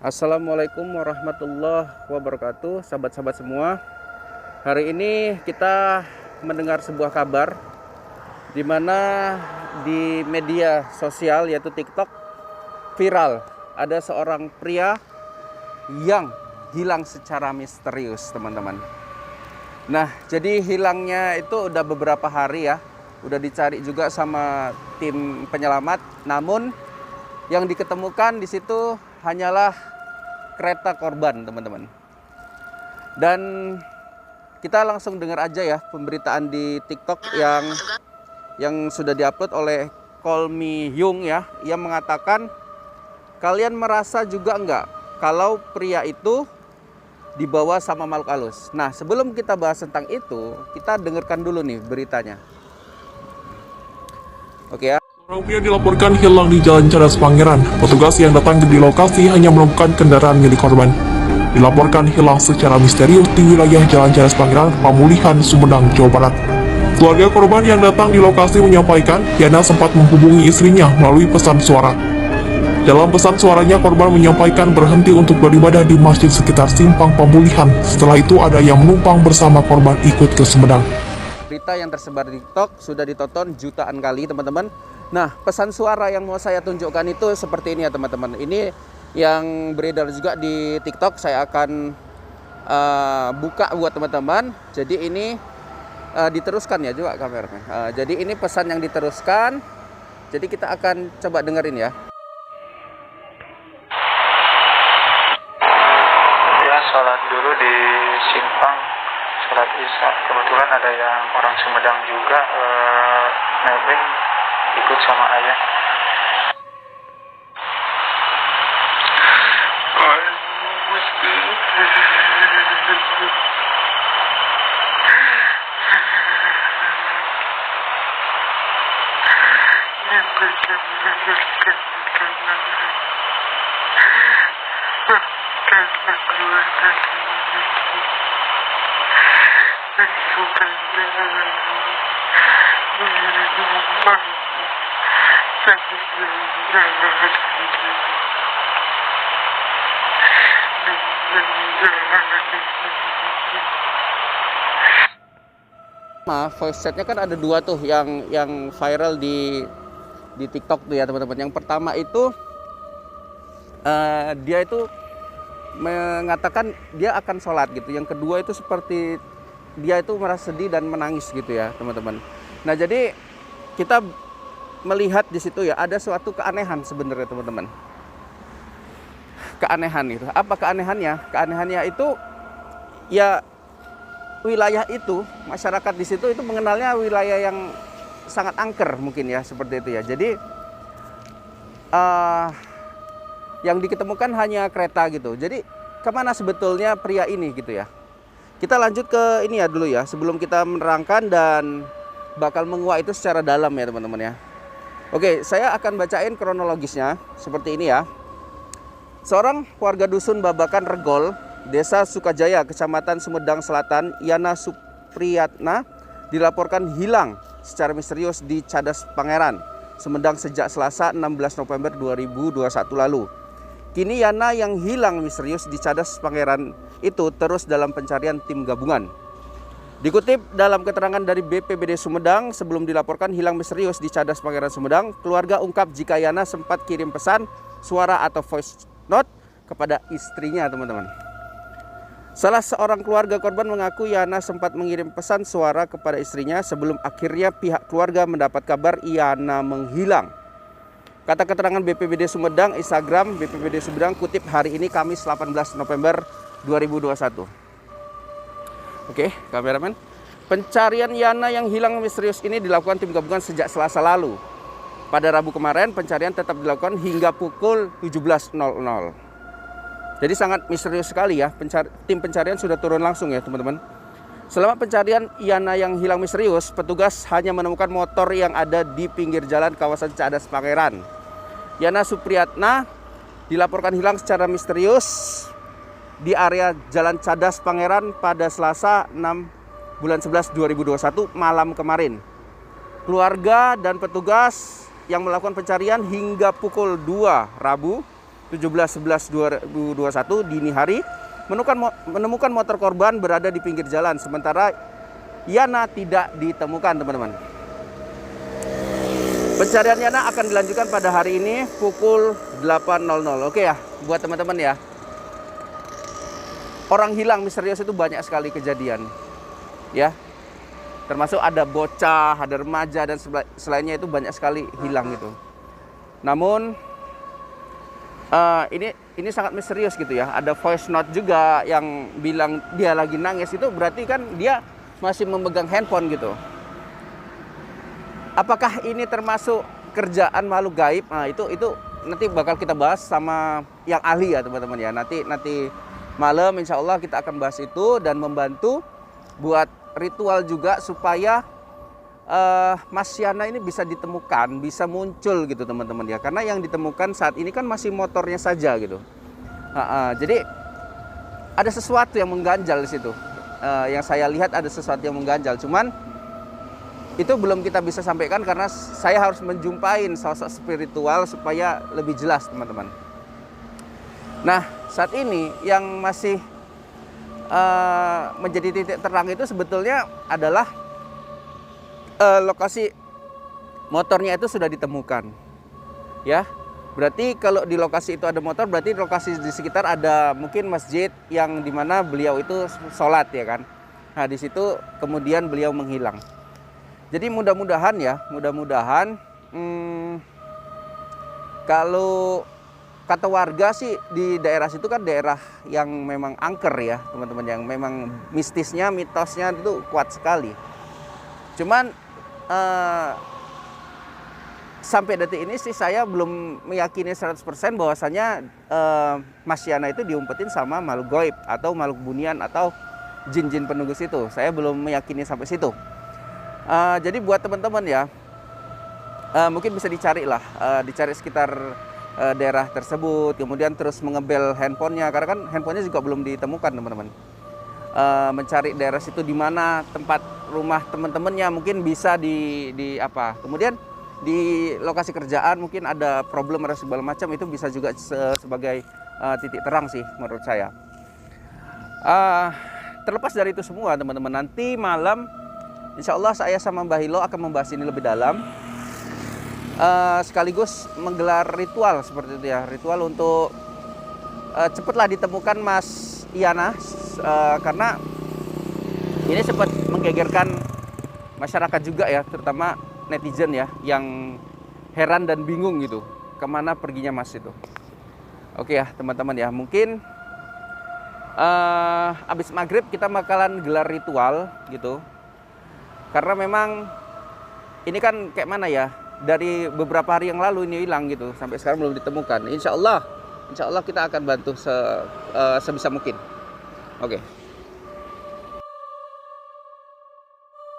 Assalamualaikum warahmatullahi wabarakatuh, sahabat-sahabat semua. Hari ini kita mendengar sebuah kabar di mana di media sosial yaitu TikTok viral ada seorang pria yang hilang secara misterius, teman-teman. Nah, jadi hilangnya itu udah beberapa hari ya. Udah dicari juga sama tim penyelamat, namun yang diketemukan di situ hanyalah kereta korban, teman-teman. Dan kita langsung dengar aja ya pemberitaan di TikTok yang sudah diupload oleh Call Me Hyung ya. Ia mengatakan, kalian merasa juga enggak kalau pria itu dibawa sama makhluk halus? Nah, sebelum kita bahas tentang itu, kita dengarkan dulu nih beritanya. Oke ya. Seorang pria dilaporkan hilang di Jalan Cadas Pangeran. Petugas yang datang di lokasi hanya menemukan kendaraan milik korban. Dilaporkan hilang secara misterius di wilayah Jalan Cadas Pangeran, Pamulihan, Sumedang, Jawa Barat. Keluarga korban yang datang di lokasi menyampaikan Yana sempat menghubungi istrinya melalui pesan suara. Dalam pesan suaranya, korban menyampaikan berhenti untuk beribadah di masjid sekitar Simpang Pamulihan. Setelah itu ada yang menumpang bersama korban ikut ke Sumedang. Berita yang tersebar di TikTok sudah ditonton jutaan kali, teman-teman. Nah, pesan suara yang mau saya tunjukkan itu seperti ini ya, teman-teman. Ini yang beredar juga di TikTok. Saya akan buka buat teman-teman. Jadi ini diteruskan ya juga kameranya. Jadi ini pesan yang diteruskan. Jadi kita akan coba dengerin ya. Ya, sholat dulu di Simpang, sholat Isya. Kebetulan ada yang orang Sumedang juga, nebeng ikut sama ayah. Voice chatnya kan ada dua tuh yang viral di TikTok tuh ya, teman-teman. Yang pertama itu dia itu mengatakan dia akan sholat gitu. Yang kedua itu seperti dia itu merasa sedih dan menangis gitu ya, teman-teman. Nah, jadi kita melihat di situ ya ada suatu keanehan sebenarnya, teman-teman. Keanehan itu. Apa keanehannya? Keanehannya itu ya wilayah itu, masyarakat di situ itu mengenalnya wilayah yang sangat angker mungkin ya, seperti itu ya. Jadi yang diketemukan hanya kereta gitu. Jadi kemana sebetulnya pria ini gitu ya. Kita lanjut ke ini ya dulu ya, sebelum kita menerangkan dan bakal menguak itu secara dalam ya, teman-teman ya. Oke, saya akan bacain kronologisnya seperti ini ya. Seorang warga dusun Babakan Regol, Desa Sukajaya, Kecamatan Sumedang Selatan, Yana Supriyatna, dilaporkan hilang secara misterius di Cadas Pangeran, Sumedang sejak Selasa 16 November 2021 lalu. Kini Yana yang hilang misterius di Cadas Pangeran itu terus dalam pencarian tim gabungan. Dikutip dalam keterangan dari BPBD Sumedang, sebelum dilaporkan hilang misterius di Cadas Pangeran Sumedang, keluarga ungkap jika Yana sempat kirim pesan suara atau voice note kepada istrinya, teman-teman. Salah seorang keluarga korban mengaku Yana sempat mengirim pesan suara kepada istrinya sebelum akhirnya pihak keluarga mendapat kabar Yana menghilang. Kata keterangan BPBD Sumedang, Instagram BPBD Sumedang, kutip hari ini Kamis 18 November 2021. Oke, kameramen. Pencarian Yana yang hilang misterius ini dilakukan tim gabungan sejak Selasa lalu. Pada Rabu kemarin pencarian tetap dilakukan hingga pukul 17.00. Jadi sangat misterius sekali ya, tim pencarian sudah turun langsung ya, teman-teman. Selama pencarian Yana yang hilang misterius, petugas hanya menemukan motor yang ada di pinggir jalan kawasan Cadas Pangeran. Yana Supriyatna dilaporkan hilang secara misterius di area Jalan Cadas Pangeran pada Selasa 6 bulan 11 2021 malam kemarin. Keluarga dan petugas yang melakukan pencarian hingga pukul 2 Rabu 17/11/2021 dini hari menemukan motor korban berada di pinggir jalan, sementara Yana tidak ditemukan, teman-teman. Pencarian Yana akan dilanjutkan pada hari ini pukul 8.00. Oke ya, buat teman-teman ya. Orang hilang misterius itu banyak sekali kejadian. Ya. Termasuk ada bocah, ada remaja dan selainnya itu banyak sekali hilang gitu. Namun ini sangat misterius gitu ya. Ada voice note juga yang bilang dia lagi nangis, itu berarti kan dia masih memegang handphone gitu. Apakah ini termasuk kerjaan makhluk gaib? Nah, itu nanti bakal kita bahas sama yang ahli ya, teman-teman ya. Nanti malam insya Allah kita akan bahas itu dan membantu buat ritual juga supaya Mas Yana ini bisa ditemukan, bisa muncul gitu, teman-teman ya. Karena yang ditemukan saat ini kan masih motornya saja gitu. Jadi ada sesuatu yang mengganjal di situ. Yang saya lihat ada sesuatu yang mengganjal. Cuman itu belum kita bisa sampaikan karena saya harus menjumpai sosok spiritual supaya lebih jelas, teman-teman. Nah, saat ini yang masih menjadi titik terang itu sebetulnya adalah lokasi motornya itu sudah ditemukan. Ya. Berarti kalau di lokasi itu ada motor, berarti lokasi di sekitar ada mungkin masjid yang dimana beliau itu sholat ya kan. Nah, di situ kemudian beliau menghilang. Jadi mudah-mudahan kalau kata warga sih di daerah situ kan daerah yang memang angker ya, teman-teman, yang memang mistisnya, mitosnya itu kuat sekali. Cuman sampai detik ini sih saya belum meyakini 100% bahwasanya Mas Yana itu diumpetin sama makhluk gaib atau makhluk bunian atau jin-jin penunggu situ. Saya belum meyakini sampai situ. Jadi buat teman-teman ya, mungkin bisa dicari lah, dicari sekitar daerah tersebut, kemudian terus mengebel handphonenya, karena kan handphonenya juga belum ditemukan, teman-teman. Mencari daerah situ di mana tempat rumah teman-temannya, mungkin bisa di apa. Kemudian di lokasi kerjaan mungkin ada problem atau segala macam, itu bisa juga sebagai titik terang sih menurut saya. Terlepas dari itu semua, teman-teman, nanti malam insya Allah saya sama Mbah Hilo akan membahas ini lebih dalam, sekaligus menggelar ritual seperti itu ya, ritual untuk cepatlah ditemukan Mas Yana, karena ini sempat menggegerkan masyarakat juga ya, terutama netizen ya, yang heran dan bingung gitu kemana perginya Mas itu. Oke ya teman-teman ya, mungkin abis maghrib kita bakalan gelar ritual gitu. Karena memang ini kan kayak mana ya, dari beberapa hari yang lalu ini hilang gitu, sampai sekarang belum ditemukan. Insya Allah kita akan bantu sebisa mungkin. Oke.